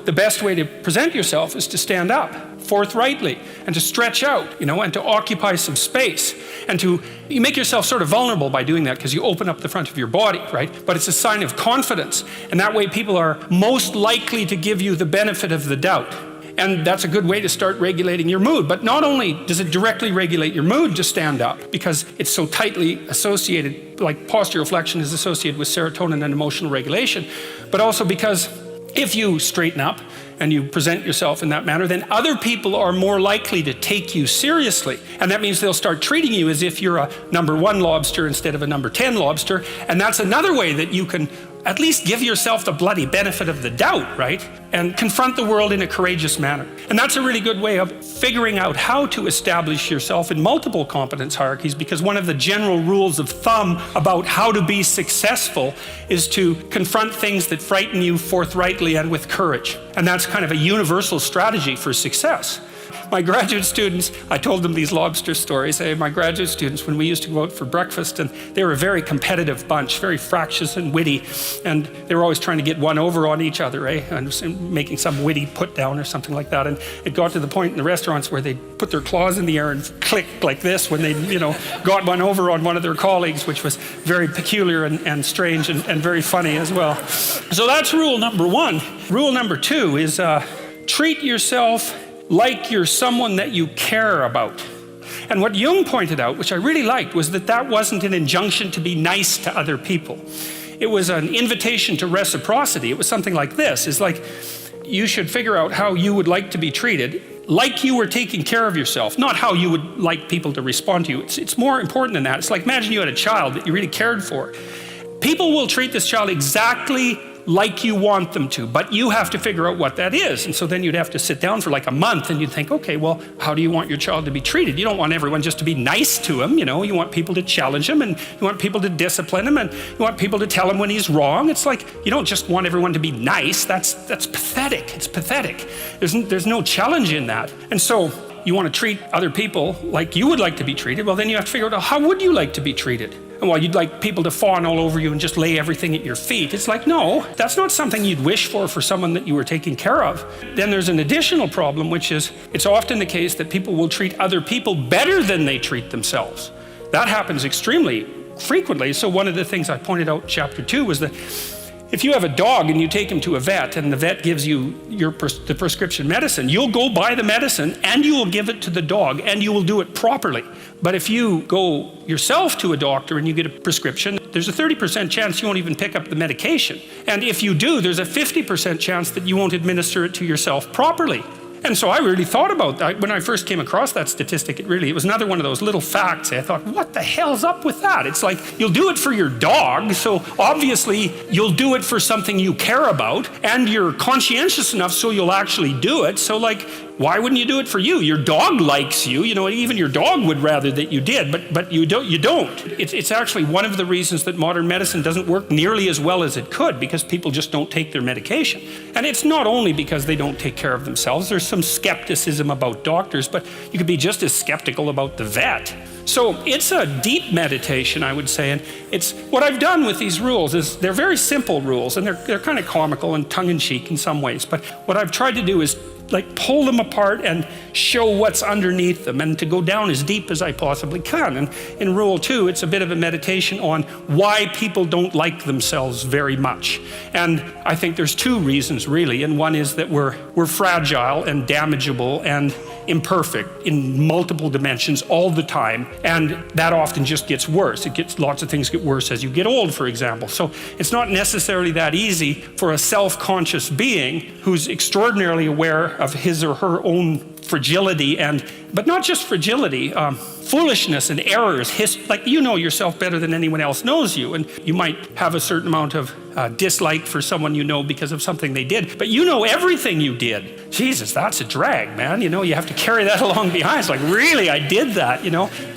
the best way to present yourself is to stand up forthrightly and to stretch out, and to occupy some space. And you make yourself sort of vulnerable by doing that because you open up the front of your body, right? But it's a sign of confidence. And that way people are most likely to give you the benefit of the doubt. And that's a good way to start regulating your mood. But not only does it directly regulate your mood to stand up, because it's so tightly associated, like postural flexion is associated with serotonin and emotional regulation, but also because if you straighten up and you present yourself in that manner, then other people are more likely to take you seriously. And that means they'll start treating you as if you're a number 1 lobster instead of a number 10 lobster. And that's another way that you can at least give yourself the bloody benefit of the doubt, right? And confront the world in a courageous manner. And that's a really good way of figuring out how to establish yourself in multiple competence hierarchies, because one of the general rules of thumb about how to be successful is to confront things that frighten you forthrightly and with courage. And that's kind of a universal strategy for success. My graduate students, I told them these lobster stories. My graduate students, when we used to go out for breakfast, and they were a very competitive bunch, very fractious and witty, and they were always trying to get one over on each other, and making some witty put down or something like that. And it got to the point in the restaurants where they put their claws in the air and clicked like this when they, got one over on one of their colleagues, which was very peculiar and strange and very funny as well. So that's rule number 1. Rule number 2 is treat yourself like you're someone that you care about. And what Jung pointed out, which I really liked, was that wasn't an injunction to be nice to other people. It was an invitation to reciprocity. It was something like this. It's like, you should figure out how you would like to be treated, like you were taking care of yourself, not how you would like people to respond to you. It's more important than that. It's like, imagine you had a child that you really cared for. People will treat this child exactly like you want them to, but you have to figure out what that is. And so then you'd have to sit down for like a month and you'd think, okay, well, how do you want your child to be treated? You don't want everyone just to be nice to him, you want people to challenge him, and you want people to discipline him, and you want people to tell him when he's wrong. It's like, you don't just want everyone to be nice. That's pathetic. It's pathetic. There's no challenge in that. And so you want to treat other people like you would like to be treated. Well, then you have to figure out, how would you like to be treated? And while you'd like people to fawn all over you and just lay everything at your feet, it's like, no, that's not something you'd wish for someone that you were taking care of. Then there's an additional problem, which is it's often the case that people will treat other people better than they treat themselves. That happens extremely frequently. So one of the things I pointed out in chapter 2 was that if you have a dog and you take him to a vet and the vet gives you the prescription medicine, you'll go buy the medicine and you will give it to the dog and you will do it properly. But if you go yourself to a doctor and you get a prescription, there's a 30% chance you won't even pick up the medication. And if you do, there's a 50% chance that you won't administer it to yourself properly. And so I really thought about that. When I first came across that statistic, it was another one of those little facts. I thought, what the hell's up with that? It's like, you'll do it for your dog, so obviously you'll do it for something you care about, and you're conscientious enough so you'll actually do it. So like, why wouldn't you do it for you? Your dog likes you, even your dog would rather that you did, but you don't. It's actually one of the reasons that modern medicine doesn't work nearly as well as it could, because people just don't take their medication. And it's not only because they don't take care of themselves. There's some skepticism about doctors, but you could be just as skeptical about the vet. So it's a deep meditation, I would say, and it's what I've done with these rules is they're very simple rules, and they're kind of comical and tongue-in-cheek in some ways, but what I've tried to do is like pull them apart and show what's underneath them, and to go down as deep as I possibly can. And in rule 2, it's a bit of a meditation on why people don't like themselves very much. And I think there's 2 reasons really, and one is that we're fragile and damageable and imperfect in multiple dimensions all the time, and that often just gets worse. Lots of things get worse as you get old, for example. So it's not necessarily that easy for a self-conscious being who's extraordinarily aware of his or her own fragility, but not just fragility, foolishness and errors. Like, you know yourself better than anyone else knows you, and you might have a certain amount of dislike for someone you know because of something they did, but you know everything you did. Jesus, that's a drag, man. You have to carry that along behind. It's like, really, I did that,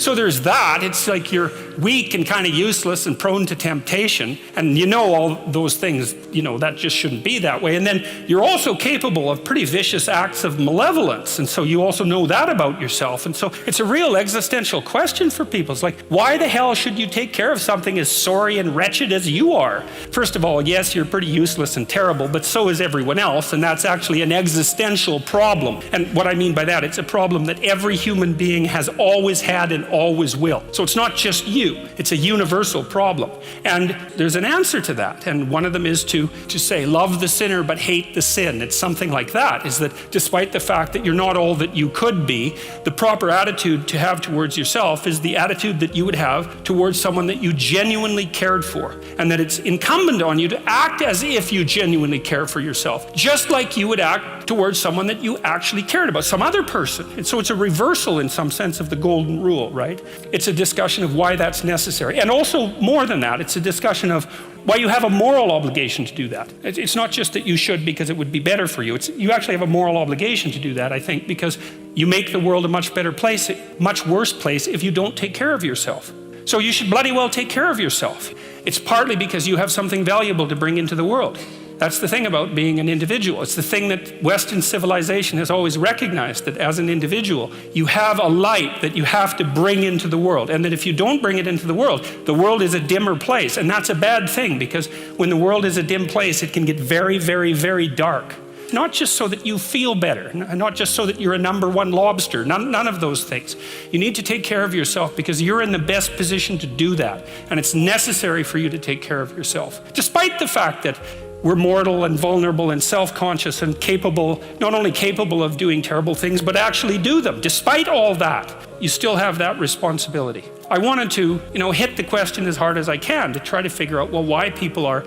So there's that. It's like you're weak and kind of useless and prone to temptation, and all those things, that just shouldn't be that way. And then you're also capable of pretty vicious acts of malevolence, and So you also know that about yourself. And so it's a real existential question for people. It's like, why the hell should you take care of something as sorry and wretched as you are? First of all, yes, you're pretty useless and terrible, but so is everyone else. And that's actually an existential problem. And what I mean by that, it's a problem that every human being has always had and always will. So it's not just you, it's a universal problem. And there's an answer to that. And one of them is to say, love the sinner but hate the sin. It's something like that, is that despite the fact that you're not all that you could be, the proper attitude to have towards yourself is the attitude that you would have towards someone that you genuinely cared for. And that it's incumbent on you to act as if you genuinely care for yourself, just like you would act towards someone that you actually cared about, some other person. And so it's a reversal in some sense of the golden rule, right? It's a discussion of why that's necessary. And also more than that, it's a discussion of why you have a moral obligation to do that. It's not just that you should because it would be better for you. You actually have a moral obligation to do that, I think, because you make the world a much better place, a much worse place if you don't take care of yourself. So you should bloody well take care of yourself. It's partly because you have something valuable to bring into the world. That's the thing about being an individual. It's the thing that Western civilization has always recognized, that as an individual, you have a light that you have to bring into the world. And that if you don't bring it into the world is a dimmer place. And that's a bad thing, because when the world is a dim place, it can get very, very, very dark. Not just so that you feel better, not just so that you're a number one lobster, none of those things. You need to take care of yourself because you're in the best position to do that. And it's necessary for you to take care of yourself. Despite the fact that we're mortal and vulnerable and self-conscious and capable, not only capable of doing terrible things, but actually do them. Despite all that, you still have that responsibility. I wanted to, hit the question as hard as I can to try to figure out, well, why people are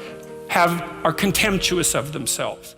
contemptuous of themselves.